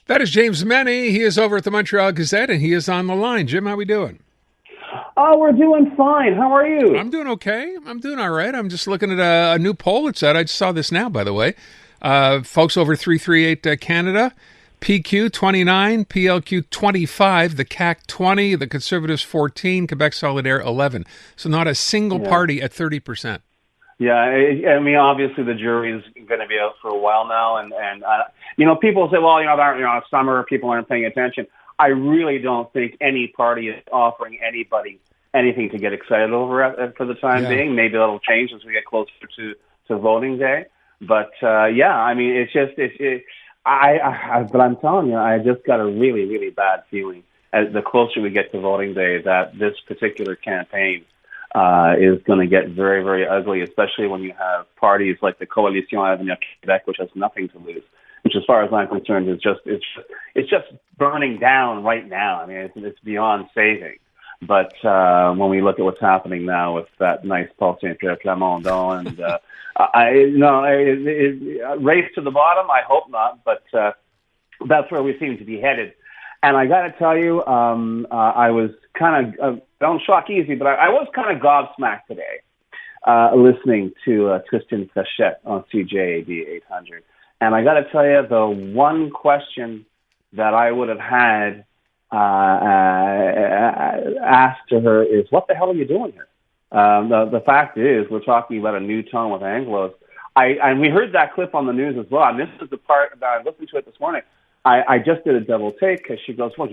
That is James Mennie. He is over at the Montreal Gazette, and he is on the line. Jim, how we doing? Oh, we're doing fine. How are you? I'm doing okay. I'm doing all right. I'm just looking at a new poll. It's out. I just saw this now, by the way. Folks over 338 Canada, PQ 29, PLQ 25, the CAQ 20, the Conservatives 14, Quebec Solidaire 11. So not a single party at 30%. Yeah, I mean, obviously the jury is going to be out for a while now, and people say, well, summer, people aren't paying attention. I really don't think any party is offering anybody anything to get excited over for the time being. Maybe that'll change as we get closer to voting day. But I mean, but I'm telling you, I just got a really, really bad feeling as the closer we get to voting day that this particular campaign is going to get very, very ugly, especially when you have parties like the Coalition Avenir Québec, which has nothing to lose, which, as far as I'm concerned, is just burning down right now. I mean, it's beyond saving. But when we look at what's happening now with that nice Paul Saint-Pierre Plamondon and race to the bottom, I hope not, but that's where we seem to be headed. And I got to tell you, I was kind of, don't shock easy, but I was kind of gobsmacked today listening to Tristan Frechette on CJAD 800. And I got to tell you, the one question that I would have had asked to her is, what the hell are you doing here? The fact is, we're talking about a new tone with Anglos. And we heard that clip on the news as well. And this is the part that I listened to it this morning. I just did a double take because she goes, well,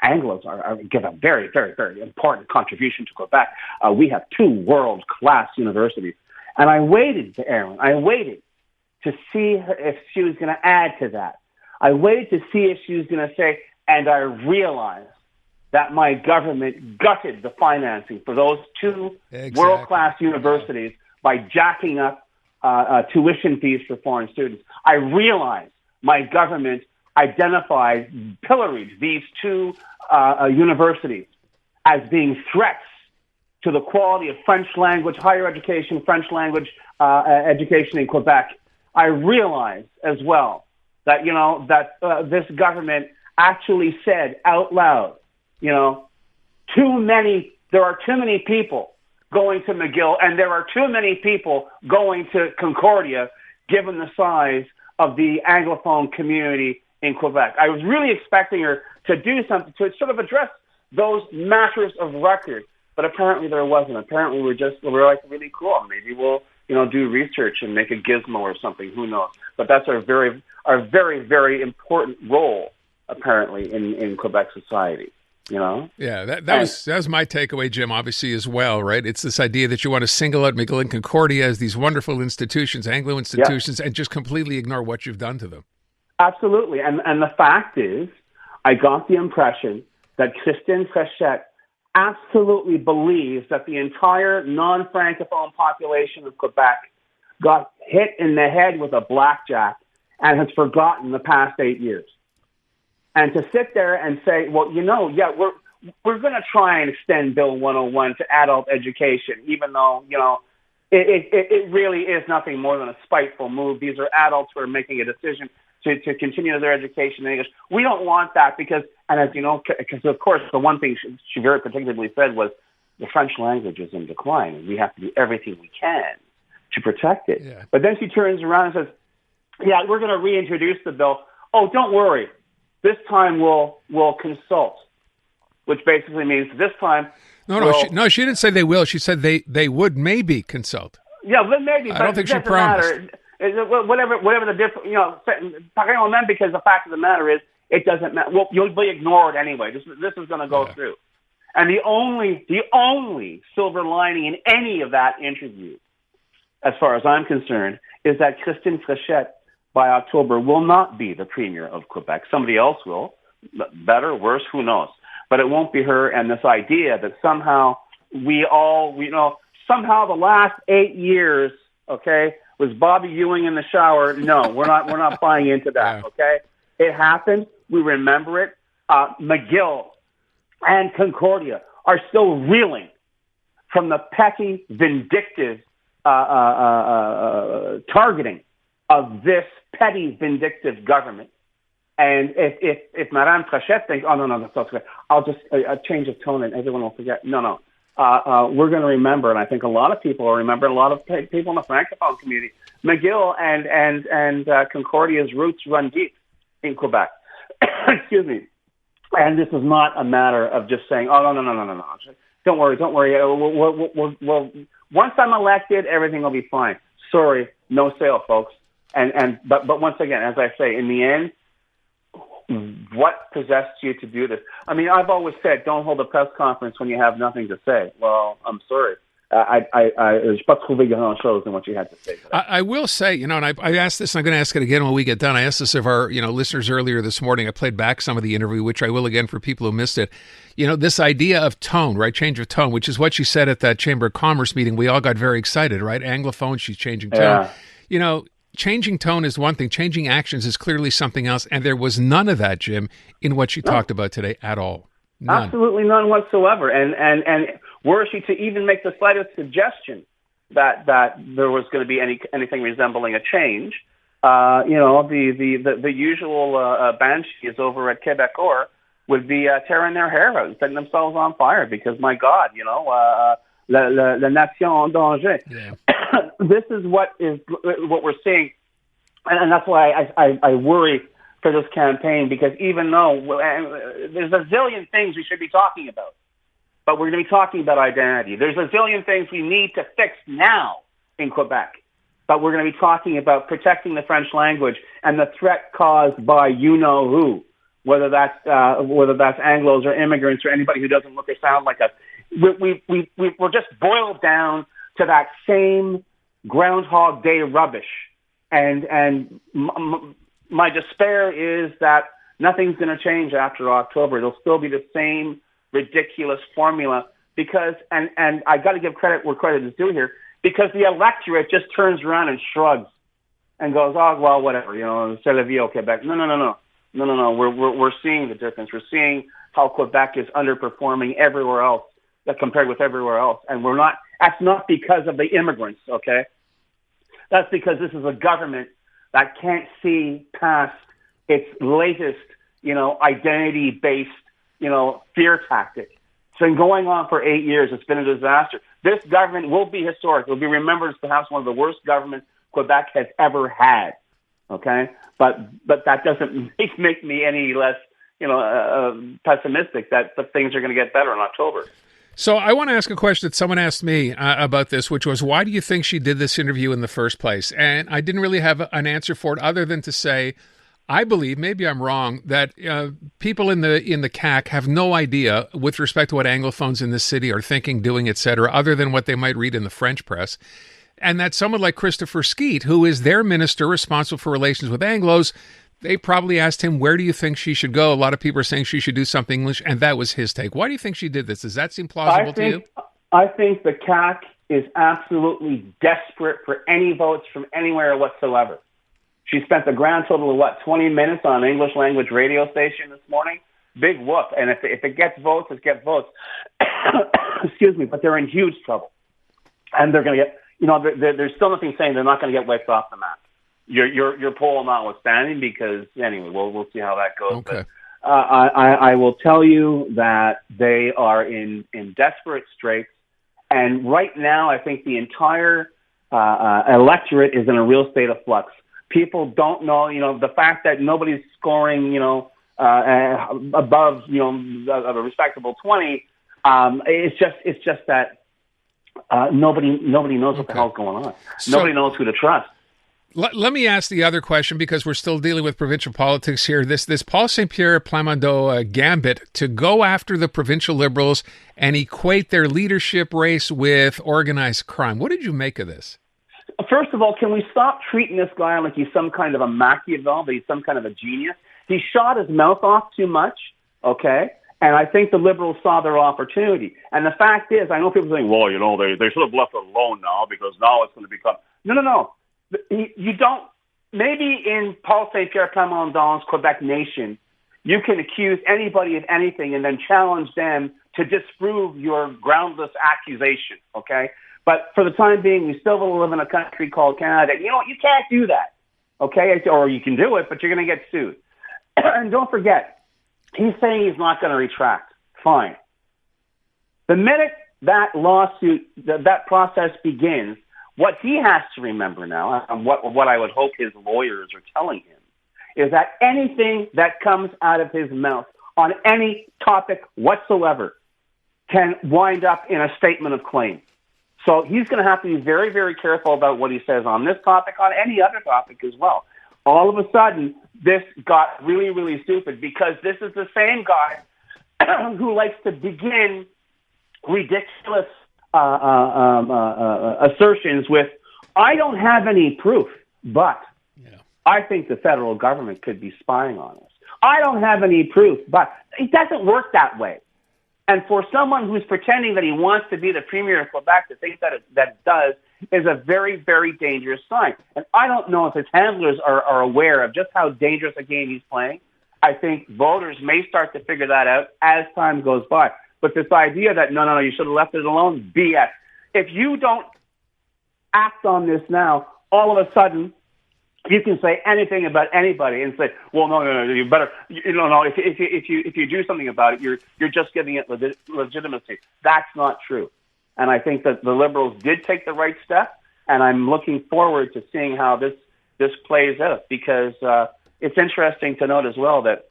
Anglos give a very, very, very important contribution to Quebec. We have two world-class universities. And I waited to see if she was going to add to that. I waited to see if she was going to say, and I realized that my government gutted the financing for those two world-class universities by jacking up tuition fees for foreign students. I realized my government pilloried these two universities as being threats to the quality of French language, higher education, French language education in Quebec. I realized as well that, this government actually said out loud, there are too many people going to McGill, and there are too many people going to Concordia, given the size of the Anglophone community in Quebec. I was really expecting her to do something to sort of address those matters of record, but apparently there wasn't. Apparently we're like really cool. Maybe we'll do research and make a gizmo or something. Who knows? But that's our very, very important role apparently in Quebec society. Yeah, that was my takeaway, Jim, obviously, as well, right? It's this idea that you want to single out McGill and Concordia as these wonderful institutions, Anglo institutions, and just completely ignore what you've done to them. Absolutely. And the fact is, I got the impression that Christine Frechette absolutely believes that the entire non-Francophone population of Quebec got hit in the head with a blackjack and has forgotten the past 8 years. And to sit there and say, well, we're going to try and extend Bill 101 to adult education, even though, it really is nothing more than a spiteful move. These are adults who are making a decision to continue their education in English. We don't want that because of course, the one thing she very particularly said was the French language is in decline, and we have to do everything we can to protect it. Yeah. But then she turns around and says, yeah, we're going to reintroduce the bill. Oh, don't worry. This time we'll consult, which basically means this time. She didn't say they will. She said they would maybe consult. Yeah, maybe. I don't think she promised. Whatever the difference, because the fact of the matter is, it doesn't matter. Well, you'll be ignored anyway. This is going to go through. And the only silver lining in any of that interview, as far as I'm concerned, is that Christine Frechette, by October, will not be the premier of Quebec. Somebody else will. Better, worse, who knows? But it won't be her. And this idea that somehow somehow the last 8 years, was Bobby Ewing in the shower? No, we're not buying into that. Okay, it happened. We remember it. McGill and Concordia are still reeling from the petty, vindictive targeting of this petty, vindictive government. And if Madame Frechette thinks, oh, no, that's okay, I'll just a change of tone and everyone will forget. No. We're going to remember, and I think a lot of people will remember, a lot of people in the Francophone community, McGill and Concordia's roots run deep in Quebec. Excuse me. And this is not a matter of just saying, oh, no. Don't worry. We'll once I'm elected, everything will be fine. Sorry, no sale, folks. But once again, as I say, in the end, what possessed you to do this? I mean, I've always said, don't hold a press conference when you have nothing to say. Well, I'm sorry. There's pas trouvé grand chose in what you had to say. I will say, and I asked this, and I'm going to ask it again when we get done. I asked this of our, listeners earlier this morning. I played back some of the interview, which I will again for people who missed it. This idea of tone, right? Change of tone, which is what she said at that Chamber of Commerce meeting. We all got very excited, right? Anglophone, she's changing tone. Yeah. Changing tone is one thing. Changing actions is clearly something else. And there was none of that, Jim, in what she talked about today at all. None. Absolutely none whatsoever. And were she to even make the slightest suggestion that there was going to be anything resembling a change, the usual banshees over at Quebecor would be tearing their hair out and setting themselves on fire because, my God, la nation en danger. Yeah. This is what we're seeing, and that's why I worry for this campaign, because even though there's a zillion things we should be talking about, but we're going to be talking about identity. There's a zillion things we need to fix now in Quebec, but we're going to be talking about protecting the French language and the threat caused by you-know-who, whether that's Anglos or immigrants or anybody who doesn't look or sound like us. We're just boiled down to that same Groundhog Day rubbish. And my despair is that nothing's going to change after October. It'll still be the same ridiculous formula because, and I got to give credit where credit is due here, because the electorate just turns around and shrugs and goes, oh, well, whatever, c'est la vie au Québec. No. We're seeing the difference. We're seeing how Quebec is underperforming everywhere else, compared with everywhere else. And that's not because of the immigrants, okay? That's because this is a government that can't see past its latest, identity-based, fear tactic. It's been going on for 8 years. It's been a disaster. This government will be historic. It will be remembered as perhaps one of the worst governments Quebec has ever had, okay? But that doesn't make me any less, pessimistic that things are going to get better in October. So I want to ask a question that someone asked me about this, which was, why do you think she did this interview in the first place? And I didn't really have an answer for it other than to say, I believe, maybe I'm wrong, that people in the CAQ have no idea with respect to what Anglophones in this city are thinking, doing, etc., other than what they might read in the French press. And that someone like Christopher Skeet, who is their minister responsible for relations with Anglos, they probably asked him, where do you think she should go? A lot of people are saying she should do something English, and that was his take. Why do you think she did this? Does that seem plausible to you? I think the CAQ is absolutely desperate for any votes from anywhere whatsoever. She spent a grand total of, 20 minutes on an English language radio station this morning? Big whoop. And if it gets votes, it gets votes. Excuse me, but they're in huge trouble. And they're going to get, there's still nothing saying they're not going to get wiped off the map. Your poll notwithstanding, because anyway, we'll see how that goes. Okay. But I will tell you that they are in desperate straits, and right now I think the entire electorate is in a real state of flux. People don't know, the fact that nobody's scoring, above, a respectable 20. It's just that nobody knows what the hell's going on. Nobody knows who to trust. Let me ask the other question, because we're still dealing with provincial politics here. This Paul St. Pierre Plamondon gambit to go after the provincial Liberals and equate their leadership race with organized crime. What did you make of this? First of all, can we stop treating this guy like he's some kind of a Machiavel, that he's some kind of a genius? He shot his mouth off too much, okay? And I think the Liberals saw their opportunity. And the fact is, I know people saying, well, they should have left it alone now because now it's going to become... No. You don't, maybe in Paul St. Pierre Plamondon's Quebec nation, you can accuse anybody of anything and then challenge them to disprove your groundless accusation, okay? But for the time being, we still live in a country called Canada. You can't do that, okay? Or you can do it, but you're going to get sued. And don't forget, he's saying he's not going to retract. Fine. The minute that lawsuit, that process begins, what he has to remember now, and what I would hope his lawyers are telling him, is that anything that comes out of his mouth on any topic whatsoever can wind up in a statement of claim. So he's going to have to be very, very careful about what he says on this topic, on any other topic as well. All of a sudden, this got really, really stupid because this is the same guy who likes to begin ridiculous assertions with, I don't have any proof, but I think the federal government could be spying on us. I don't have any proof, but it doesn't work that way. And for someone who's pretending that he wants to be the premier of Quebec to think that it does is a very, very dangerous sign. And I don't know if his handlers are aware of just how dangerous a game he's playing. I think voters may start to figure that out as time goes by. But this idea that, no, you should have left it alone, BS. If you don't act on this now, all of a sudden, you can say anything about anybody and say, well, no, you better, if you do something about it, you're just giving it legitimacy. That's not true. And I think that the Liberals did take the right step, and I'm looking forward to seeing how this plays out, because it's interesting to note as well that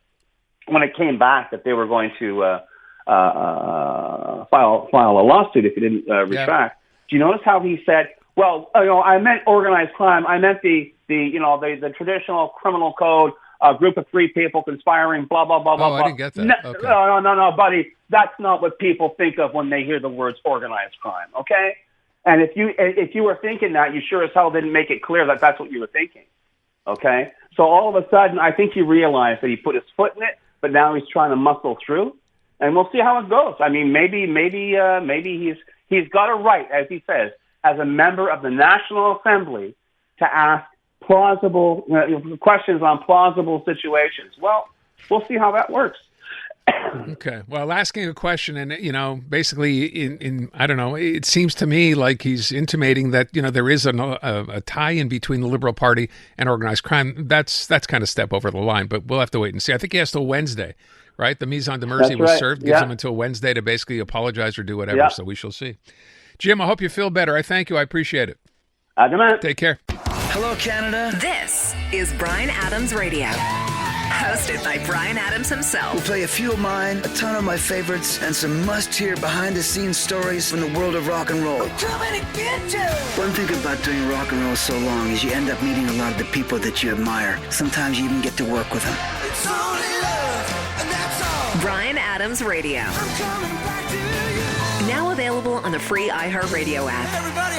when it came back that they were going to file a lawsuit if he didn't retract. Do you notice how he said, well, I meant organized crime. I meant the traditional criminal code, a group of three people conspiring, blah, blah, blah, blah, blah. I didn't get that. No, buddy. That's not what people think of when they hear the words organized crime, okay? And if you were thinking that, you sure as hell didn't make it clear that that's what you were thinking, okay? So all of a sudden, I think he realized that he put his foot in it, but now he's trying to muscle through, and we'll see how it goes. I mean, maybe he's got a right, as he says, as a member of the National Assembly to ask plausible questions on plausible situations. Well, we'll see how that works. Okay. Well, asking a question and, basically in I don't know, it seems to me like he's intimating that, there is a tie-in between the Liberal Party and organized crime. That's kind of step over the line, but we'll have to wait and see. I think he has till Wednesday, right? The mise en demersal was served, gives him until Wednesday to basically apologize or do whatever, so we shall see. Jim, I hope you feel better. I thank you. I appreciate it. Good night. Take care. Hello, Canada. This is Bryan Adams Radio, hosted by Bryan Adams himself. We'll play a few of mine, a ton of my favorites, and some must-hear behind-the-scenes stories from the world of rock and roll. One thing about doing rock and roll so long is you end up meeting a lot of the people that you admire. Sometimes you even get to work with them. It's only love, and that's all. Bryan Adams Radio. Now available on the free iHeartRadio app. Everybody